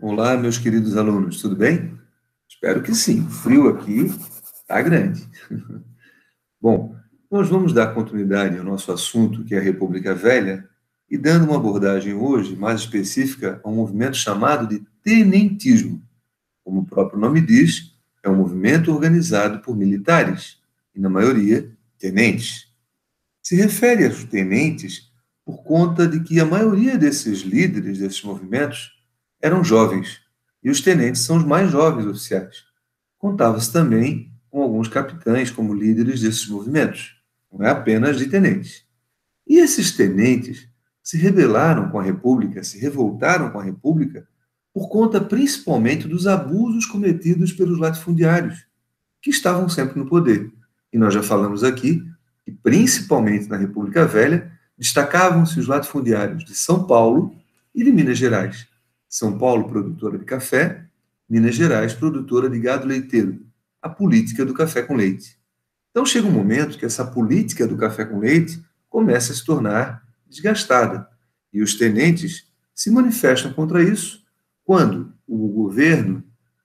Olá, meus queridos alunos, tudo bem? Espero que sim. O frio aqui está grande. Bom, nós vamos dar continuidade ao nosso assunto, que é a República Velha, e dando uma abordagem hoje mais específica a um movimento chamado de tenentismo. Como o próprio nome diz, é um movimento organizado por militares, e na maioria, tenentes. Se refere aos tenentes por conta de que a maioria desses líderes desses movimentos eram jovens, e os tenentes são os mais jovens oficiais. Contava-se também com alguns capitães como líderes desses movimentos, não é apenas de tenentes. E esses tenentes se rebelaram com a República, se revoltaram com a República, por conta principalmente dos abusos cometidos pelos latifundiários, que estavam sempre no poder. E nós já falamos aqui que, principalmente na República Velha, destacavam-se os latifundiários de São Paulo e de Minas Gerais. São Paulo, produtora de café, Minas Gerais, produtora de gado leiteiro. A política do café com leite. Então chega um momento que essa política do café com leite começa a se tornar desgastada. E os tenentes se manifestam contra isso quando o governo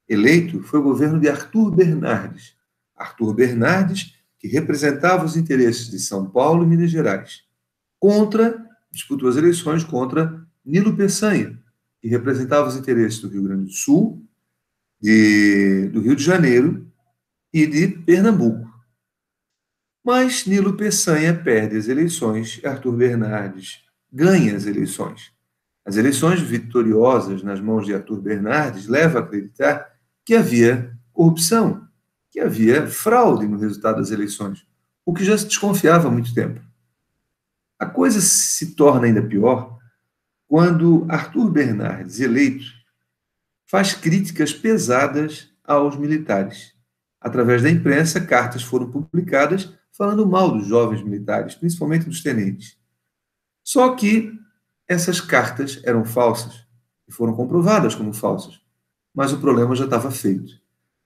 eleito foi o governo de Arthur Bernardes. Arthur Bernardes, que representava os interesses de São Paulo e Minas Gerais, disputou as eleições contra Nilo Peçanha, que representava os interesses do Rio Grande do Sul, do Rio de Janeiro e de Pernambuco. Mas Nilo Peçanha perde as eleições e Arthur Bernardes ganha as eleições. As eleições vitoriosas nas mãos de Arthur Bernardes levam a acreditar que havia corrupção, que havia fraude no resultado das eleições, o que já se desconfiava há muito tempo. A coisa se torna ainda pior quando Arthur Bernardes, eleito, faz críticas pesadas aos militares. Através da imprensa, cartas foram publicadas falando mal dos jovens militares, principalmente dos tenentes. Só que essas cartas eram falsas e foram comprovadas como falsas. Mas o problema já estava feito.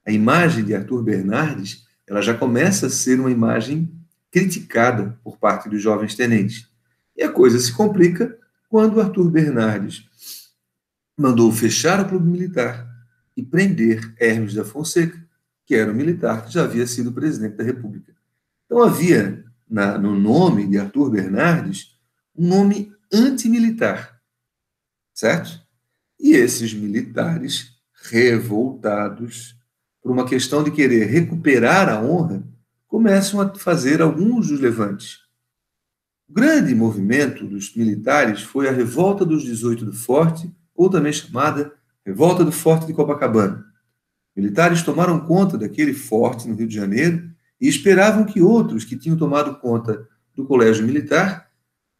A imagem de Arthur Bernardes, ela já começa a ser uma imagem criticada por parte dos jovens tenentes. E a coisa se complica quando Arthur Bernardes mandou fechar o clube militar e prender Hermes da Fonseca, que era um militar que já havia sido presidente da República. Então havia no nome de Arthur Bernardes um nome antimilitar, certo? E esses militares revoltados por uma questão de querer recuperar a honra, começam a fazer alguns dos levantes. O grande movimento dos militares foi a Revolta dos 18 do Forte, ou também chamada Revolta do Forte de Copacabana. Militares tomaram conta daquele forte no Rio de Janeiro e esperavam que outros que tinham tomado conta do Colégio Militar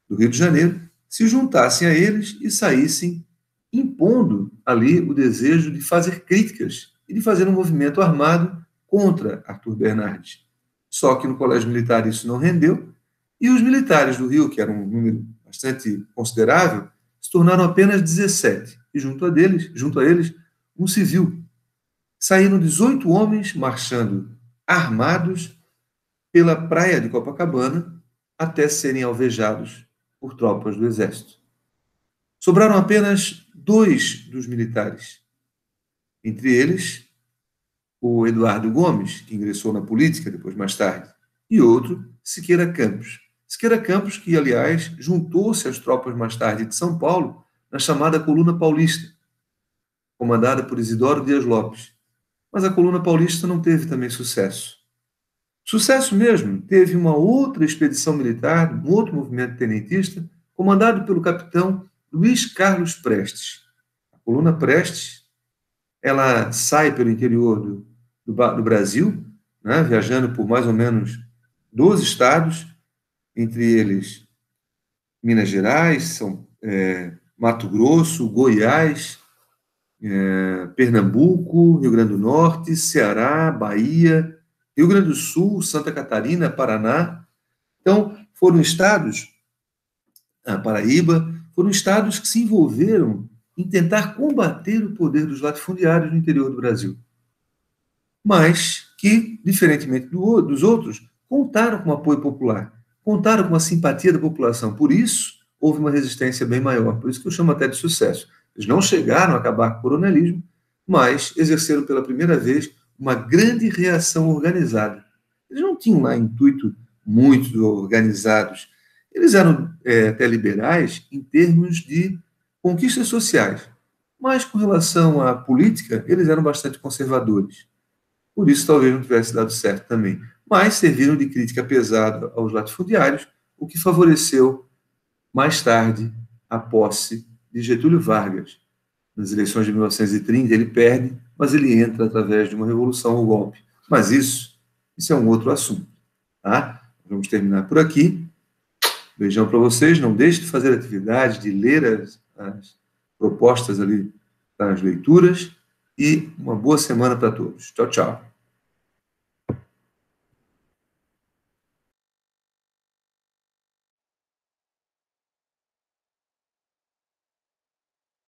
do Rio de Janeiro se juntassem a eles e saíssem impondo ali o desejo de fazer críticas e de fazer um movimento armado contra Arthur Bernardes. Só que no Colégio Militar isso não rendeu, e os militares do Rio, que eram um número bastante considerável, se tornaram apenas 17, e junto a eles, um civil. Saíram 18 homens marchando armados pela praia de Copacabana até serem alvejados por tropas do Exército. Sobraram apenas 2 dos militares, entre eles o Eduardo Gomes, que ingressou na política depois mais tarde, e outro, Siqueira Campos. Siqueira Campos, que, aliás, juntou-se às tropas mais tarde de São Paulo na chamada Coluna Paulista, comandada por Isidoro Dias Lopes. Mas a Coluna Paulista não teve também sucesso. Sucesso mesmo teve uma outra expedição militar, um outro movimento tenentista, comandado pelo capitão Luiz Carlos Prestes. A Coluna Prestes, ela sai pelo interior do Brasil, né, viajando por mais ou menos 12 estados, entre eles Minas Gerais, Mato Grosso, Goiás, Pernambuco, Rio Grande do Norte, Ceará, Bahia, Rio Grande do Sul, Santa Catarina, Paraná. Então, foram estados, Paraíba, foram estados que se envolveram em tentar combater o poder dos latifundiários no interior do Brasil. Mas que, diferentemente dos outros, contaram com apoio popular, contaram com a simpatia da população. Por isso, houve uma resistência bem maior. Por isso que eu chamo até de sucesso. Eles não chegaram a acabar com o coronelismo, mas exerceram pela primeira vez uma grande reação organizada. Eles não tinham lá intuito muito organizados. Eles eram até liberais em termos de conquistas sociais, mas com relação à política, eles eram bastante conservadores. Por isso, talvez não tivesse dado certo também. Mas serviram de crítica pesada aos latifundiários, o que favoreceu, mais tarde, a posse de Getúlio Vargas. Nas eleições de 1930, ele perde, mas ele entra através de uma revolução ou golpe. Mas isso é um outro assunto. Tá? Vamos terminar por aqui. Beijão para vocês. Não deixe de fazer atividade, de ler as propostas ali das leituras. E uma boa semana para todos. Tchau, tchau.